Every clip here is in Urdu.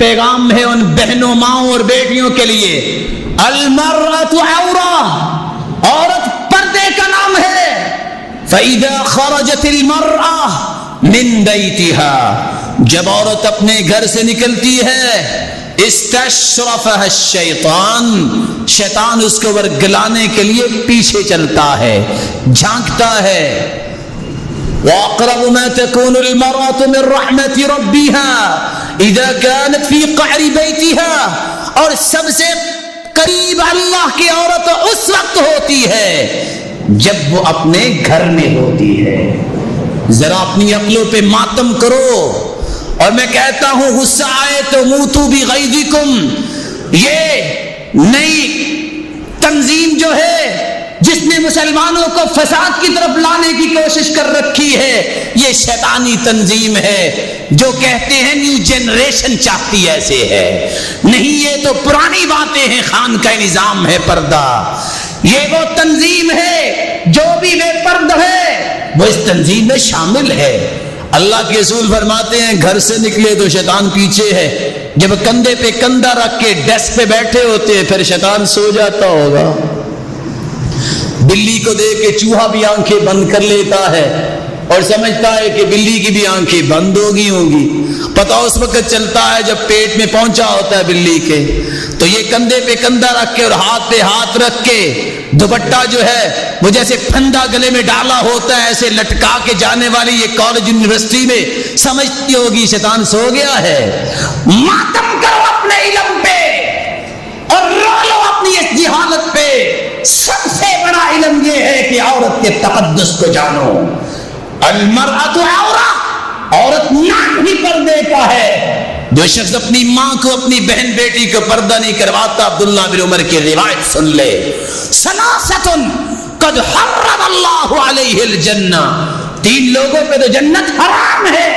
پیغام ہے ان بہنوں ماؤں اور بیٹیوں کے لیے، المرأۃ عورہ، عورت پردے کا نام ہے۔ فَإِذَا خَرَجَتِ الْمَرْأَةُ مِنْ بَيْتِهَا، جب عورت اپنے گھر سے نکلتی ہے، استشرفها الشیطان، شیطان اس کو ورگلانے کے لیے پیچھے چلتا ہے، جھانکتا ہے۔ وَأَقْرَبُ مَا تَكُونُ الْمَرْأَةُ مِنْ رَحْمَةِ رَبِّهَا إِذَا كَانَتْ فِي قَعْرِ بَيْتِهَا، اور سب سے قریب اللہ کی عورت اس وقت ہوتی ہے جب وہ اپنے گھر میں ہوتی ہے۔ ذرا اپنی عقلوں پہ ماتم کرو، اور میں کہتا ہوں غصہ آئے تو موتوا بغیظکم، یہ نئی تنظیم جو ہے جس نے مسلمانوں کو فساد کی طرف لانے کی کوشش کر رکھی ہے، یہ شیطانی تنظیم ہے جو کہتے ہیں نیو جنریشن چاہتی ایسے ہے۔ نہیں، یہ تو پرانی باتیں ہیں، خان کا نظام ہے پردہ۔ یہ وہ تنظیم ہے جو بھی بے پردہ ہے وہ اس تنظیم میں شامل ہے۔ اللہ کے رسول فرماتے ہیں گھر سے نکلے تو شیطان پیچھے ہے، جب کندھے پہ کندھا رکھ کے ڈیسک پہ بیٹھے ہوتے ہیں پھر شیطان سو جاتا ہوگا۔ بلی کو دیکھ کے چوہا بھی آنکھیں بند کر لیتا ہے اور سمجھتا ہے کہ بلی کی بھی آنکھیں بند ہوگی پتہ اس وقت چلتا ہے جب پیٹ میں پہنچا ہوتا ہے بلی کے۔ تو یہ کندھے پہ کندھا رکھ کے اور ہاتھ پہ ہاتھ رکھ کے دوپٹہ جو ہے وہ جیسے پھندا گلے میں ڈالا ہوتا ہے ایسے لٹکا کے جانے والی یہ کالج یونیورسٹی میں سمجھتی ہوگی شیطان سو گیا ہے۔ ماتم کرو اپنے علم پہ اور رو لو اپنی اس جہالت پہ۔ سب سے بڑا علم یہ ہے کہ عورت کے تقدس کو جانو۔ المرأۃ عورہ، عورت نام ہی پردے کا ہے۔ جو شخص اپنی ماں کو، اپنی بہن بیٹی کو پردہ نہیں کرواتا، عبداللہ بن عمر کی روایت سن لے، ثلاثۃ قد حرم اللہ علیہ الجنہ، تین لوگوں پہ تو جنت حرام ہے،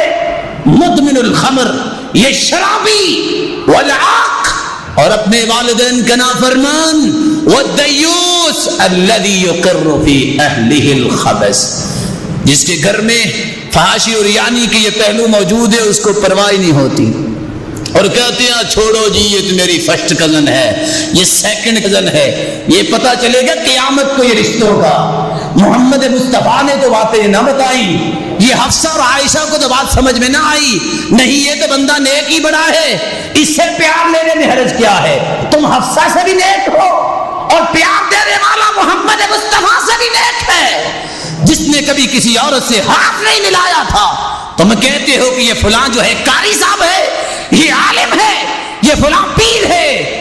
مدمن الخمر، یہ شرابی، والعاق، اور اپنے والدین کا نافرمان، والدیوس الذی یقر فی اہلہ الخبث، جس کے گھر میں فحاشی اور یعنی کہ یہ پہلو موجود ہے اس کو پرواہ نہیں ہوتی، اور کہتے ہیں چھوڑو جی یہ تو میری فرسٹ کزن ہے، یہ سیکنڈ کزن ہے۔ یہ پتہ چلے گا قیامت کو یہ رشتوں کا۔ محمد مصطفیٰ نے تو باتیں نہ بتائی، یہ حفصہ اور عائشہ کو تو بات سمجھ میں نہ آئی۔ نہیں، یہ تو بندہ نیک ہی بڑا ہے، اس سے پیار لینے میں حرج کیا ہے؟ تم حفصہ سے بھی نیک ہو اور پیار دینے والا محمد مصطفیٰ سے بھی نیک ہے، جس نے کبھی کسی عورت سے ہاتھ نہیں ملایا تھا۔ تم کہتے ہو کہ یہ فلاں جو ہے قاری صاحب ہے، یہ عالم ہے، یہ فلاں پیر ہے،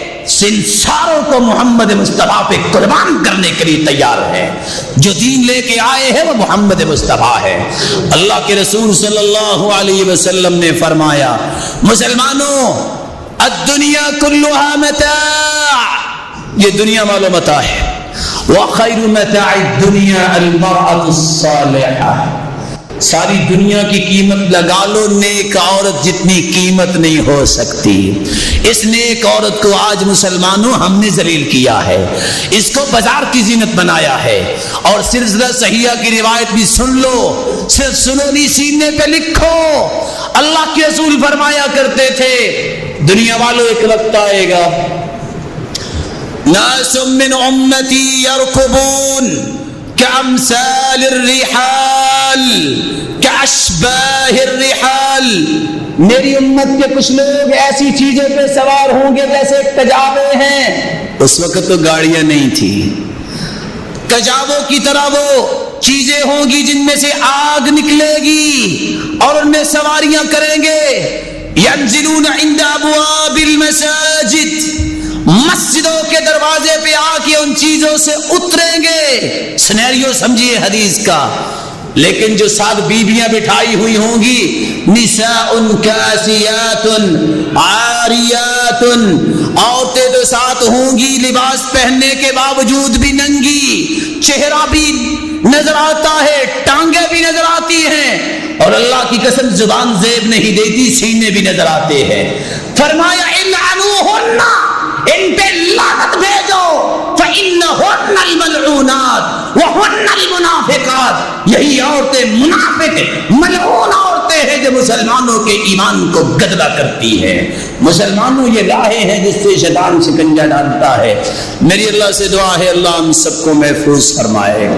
ان ساروں کو محمد مصطفیٰ پہ قربان کرنے کے لیے تیار ہے۔ جو دین لے کے آئے ہیں وہ محمد مصطفیٰ ہے۔ اللہ کے رسول صلی اللہ علیہ وسلم نے فرمایا، مسلمانوں الدنیا کلها متاع، یہ دنیا مال و متاع ہے، وخیر متاع الدنیا المرأة الصالحہ، ساری دنیا کی قیمت لگا لو، نیک عورت جتنی قیمت نہیں ہو سکتی۔ اس نیک عورت کو آج مسلمانوں ہم نے ذلیل کیا ہے، اس کو بازار کی زینت بنایا ہے۔ اور سلسلہ صحیحہ کی روایت بھی سن لو، صرف سنو نہیں سینے پہ لکھو۔ اللہ کے رسول فرمایا کرتے تھے دنیا والوں ایک وقت آئے گا، ناس من امتی یرکبون کامثال الرحال کاشباہ الرحال، میری امت کے کچھ لوگ ایسی چیزوں پہ سوار ہوں گے جیسے کجاوے ہیں۔ اس وقت تو گاڑیاں نہیں تھی، کجاووں کی طرح وہ چیزیں ہوں گی جن میں سے آگ نکلے گی اور ان میں سواریاں کریں گے۔ ینزلون عند ابواب المساجد، مسجدوں کے دروازے پہ آ کے ان چیزوں سے اتریں گے۔ سینیریو سمجھیے حدیث کا۔ لیکن جو ساتھ بیویاں بٹھائی ہوئی ہوں گی، نساء کاسیات عاریات، عورتیں تو ساتھ ہوں گی لباس پہننے کے باوجود بھی ننگی، چہرہ بھی نظر آتا ہے، ٹانگیں بھی نظر آتی ہیں، اور اللہ کی قسم زبان زیب نہیں دیتی، سینے بھی نظر آتے ہیں۔ فرمایا العنوہن، ان پہ لعنت بھیجو، فإنہن الملعونات وہن المنافقات، یہی عورتیں منافق ملعون عورتیں راہیں ہیں جو مسلمانوں کے ایمان کو گدلا کرتی ہے. مسلمانوں یہ راہیں ہیں جس سے شیطان شکنجہ ڈالتا ہے. میری اللہ سے دعا ہے اللہ ہم سب کو محفوظ فرمائے.